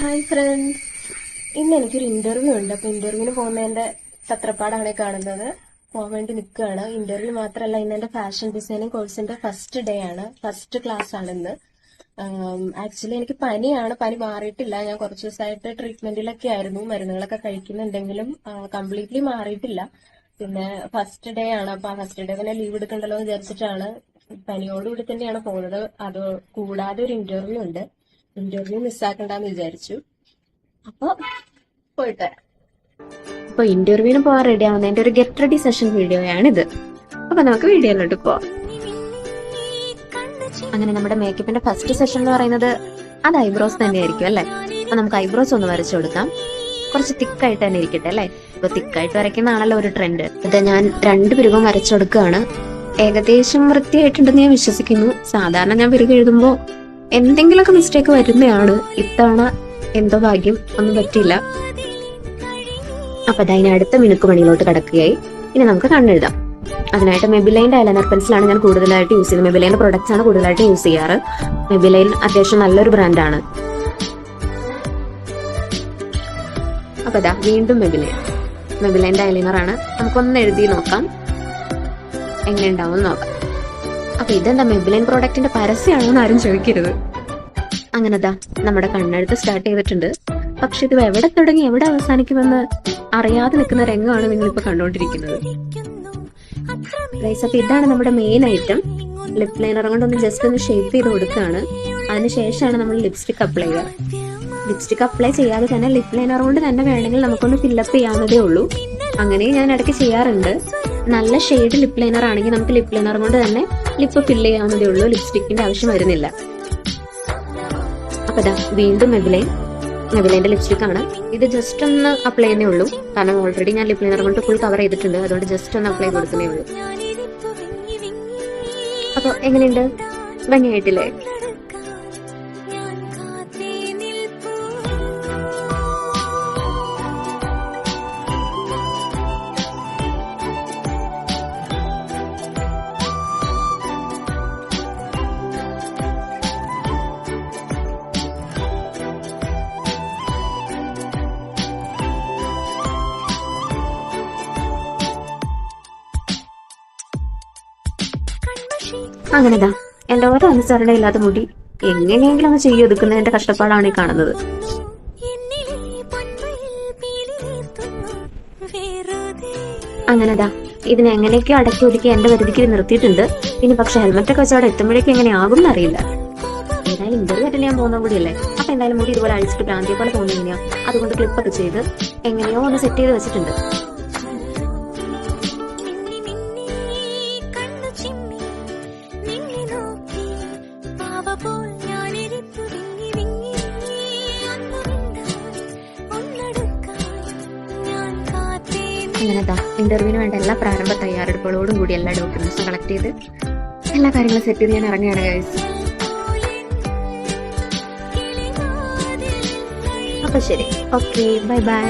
Hi friends, ഇന്ന് എനിക്കൊരു interview ഉണ്ട്. അപ്പൊ ഇന്റർവ്യൂവിന് പോകുന്നതിന്റെ തത്രപ്പാടാണ് കാണുന്നത്. പോകാൻ വേണ്ടി നിൽക്കുകയാണ്. ഇന്റർവ്യൂ മാത്രമല്ല, ഇന്ന് എന്റെ ഫാഷൻ ഡിസൈനിങ് കോഴ്സിന്റെ ഫസ്റ്റ് ഡേ ആണ്, ഫസ്റ്റ് ക്ലാസ് ആണ് ഇന്ന്. ആക്ച്വലി എനിക്ക് പനിയാണ്, പനി മാറിയിട്ടില്ല. ഞാൻ കുറച്ച് ദിവസമായിട്ട് ട്രീറ്റ്മെന്റിലൊക്കെ ആയിരുന്നു, മരുന്നുകളൊക്കെ കഴിക്കുന്നുണ്ടെങ്കിലും കംപ്ലീറ്റ്ലി മാറിയിട്ടില്ല. പിന്നെ ഫസ്റ്റ് ഡേ ആണ്, അപ്പൊ ആ ഫസ്റ്റ് ഡേ തന്നെ ലീവ് എടുക്കണ്ടല്ലോ എന്ന് വിചാരിച്ചിട്ടാണ്. പനിയോടുകൂടി തന്നെയാണ് പോകുന്നത്. അത് കൂടാതെ ഒരു ഇന്റർവ്യൂ ഉണ്ട്. ഇന്റർവ്യൂ മിസ്സാക്കണ്ടെന്ന് വിചാരിച്ചു. അപ്പൊ പോയിട്ട് വരാം. അപ്പൊ ഇന്റർവ്യൂവിന് പോകാൻ റെഡി ആവുന്നതിന്റെ ഒരു ഗെറ്റ് റെഡി സെഷൻ വീഡിയോയാണിത്. അപ്പൊ നമുക്ക് വീഡിയോയിലോട്ട് പോവാം. അങ്ങനെ നമ്മുടെ മേക്കപ്പിന്റെ ഫസ്റ്റ് സെഷൻ എന്ന് പറയുന്നത് അത് ഐബ്രോസ് തന്നെയായിരിക്കും അല്ലെ. അപ്പൊ നമുക്ക് ഐബ്രോസ് ഒന്ന് വരച്ചു കൊടുക്കാം. കുറച്ച് തിക്കായിട്ട് തന്നെ ഇരിക്കട്ടെ അല്ലെ. ഇപ്പൊ തിക്കായിട്ട് വരയ്ക്കുന്നതാണല്ലോ ഒരു ട്രെൻഡ്. ഇത് ഞാൻ 2 പിരിവും വരച്ചു കൊടുക്കുകയാണ്. ഏകദേശം വൃത്തിയായിട്ടുണ്ടെന്ന് ഞാൻ വിശ്വസിക്കുന്നു. സാധാരണ ഞാൻ പിരിവ് എഴുതുമ്പോ എന്തെങ്കിലുമൊക്കെ മിസ്റ്റേക്ക് വരുന്നതാണ്. ഇത്തവണ എന്തോ ഭാഗ്യം ഒന്നും പറ്റിയില്ല. അപ്പൊ അതിന് അടുത്ത മിനുക്കുമണിയിലോട്ട് കടക്കുകയായി. ഇനി നമുക്ക് കണ്ണെഴുതാം. അതിനായിട്ട് മെബിലൈൻ്റെ ഐലൈനർ പെൻസിലാണ് ഞാൻ കൂടുതലായിട്ട് യൂസ് ചെയ്യുന്നത്. മെബിലൈൻ്റെ പ്രൊഡക്ട്സ് ആണ് കൂടുതലായിട്ട് യൂസ് ചെയ്യാറ്. മെബിലൈൻ അത്യാവശ്യം നല്ലൊരു ബ്രാൻഡാണ്. അപ്പൊ അതാ വീണ്ടും മെബിലൈൻ്റെ ഐലൈനർ ആണ്. നമുക്കൊന്ന് എഴുതി നോക്കാം എങ്ങനെ ഉണ്ടാവും നോക്കാം. അപ്പൊ ഇതെന്താ മെബിലൈൻ പ്രോഡക്റ്റിന്റെ പരസ്യമാണെന്ന് ആരും ചോദിക്കരുത്. അങ്ങനെതാ നമ്മുടെ കണ്ണെഴുത്ത് സ്റ്റാർട്ട് ചെയ്തിട്ടുണ്ട്. പക്ഷെ ഇത് എവിടെ തുടങ്ങി എവിടെ അവസാനിക്കുമെന്ന് അറിയാതെ നിൽക്കുന്ന രംഗമാണ് നിങ്ങളിപ്പോ കണ്ടുകൊണ്ടിരിക്കുന്നത്. അപ്പൊ ഇതാണ് നമ്മുടെ മെയിൻ ഐറ്റം. ലിപ് ലൈനർ കൊണ്ടൊന്ന് ജസ്റ്റ് ഒന്ന് ഷേപ്പ് ചെയ്ത് കൊടുക്കുകയാണ്. അതിനുശേഷമാണ് നമ്മൾ ലിപ്സ്റ്റിക് അപ്ലൈ ചെയ്യുക. ലിപ്സ്റ്റിക് അപ്ലൈ ചെയ്യാതെ തന്നെ ലിപ് ലൈനർ കൊണ്ട് തന്നെ വേണമെങ്കിൽ നമുക്കൊന്ന് ഫില്ലപ്പ് ചെയ്യാവുന്നതേ ഉള്ളൂ. അങ്ങനെ ഞാൻ ഇടയ്ക്ക് ചെയ്യാറുണ്ട്. നല്ല ഷെയ്ഡ് ലിപ് ലൈനർ ആണെങ്കിൽ നമുക്ക് ലിപ് ലൈനർ കൊണ്ട് തന്നെ ലിപ്പ് ഫില്ല് ചെയ്യാവുന്നതേ ഉള്ളൂ. ലിപ്സ്റ്റിക്കിന്റെ ആവശ്യം വരുന്നില്ല. അപ്പൊ ഇതാ വീണ്ടും മെബിലൈൻ്റെ ലിപ്സ്റ്റിക് ആണ്. ഇത് ജസ്റ്റ് ഒന്ന് അപ്ലൈ ചെയ്യുന്നേ ഉള്ളൂ. കാരണം ഓൾറെഡി ഞാൻ ലിപ് ലൈനർ കൊണ്ട് ഫുൾ കവർ ചെയ്തിട്ടുണ്ട്. അതുകൊണ്ട് ജസ്റ്റ് ഒന്ന് അപ്ലൈ കൊടുക്കുന്നേ ഉള്ളൂ. അപ്പൊ എങ്ങനെയുണ്ട്? ഭംഗിയായിട്ടില്ലേ? അങ്ങനെതാ എന്റെ ഓരോ അനുസരണ ഇല്ലാത്ത മുടി എങ്ങനെയെങ്കിലും ഒന്ന് ചെയ്യൊതുക്കുന്നതിന്റെ കഷ്ടപ്പാടാണ് ഈ കാണുന്നത്. അങ്ങനെതാ ഇതിനെ എങ്ങനെയൊക്കെയോ അടക്കി ഒതുക്കി എന്റെ പരിധിക്ക് നിർത്തിയിട്ടുണ്ട്. ഇനി പക്ഷെ ഹെൽമെറ്റ് ഒക്കെ വെച്ച് അവിടെ എത്തുമ്പോഴേക്കും എങ്ങനെ ആകും എന്നറിയില്ല. എന്തായാലും ഇന്റർവ്യൂ അറ്റൻഡ് ചെയ്യാൻ പോകുന്ന കൂടിയല്ലേ. അപ്പൊ എന്തായാലും മുടി ഇതുപോലെ അഴിച്ചിട്ട് പ്രാന്തിയെ പോലെ തോന്നുന്നില്ല. അതുകൊണ്ട് ക്ലിപ്പൊക്കെ ചെയ്ത് എങ്ങനെയോ ഒന്ന് സെറ്റ് ചെയ്ത് വെച്ചിട്ടുണ്ട്. അങ്ങനെതാ ഇന്റർവ്യൂവിന് വേണ്ട എല്ലാ പ്രാരംഭ തയ്യാറെടുപ്പുകളോടും കൂടി എല്ലാ ഡോക്യുമെന്റ്സും കളക്ട് ചെയ്ത് എല്ലാ കാര്യങ്ങളും സെറ്റ് ചെയ്ത് ഞാൻ ഇറങ്ങിയാണ് ഗൈസ്. അപ്പൊ ശരി, ഓക്കെ, ബൈ ബൈ.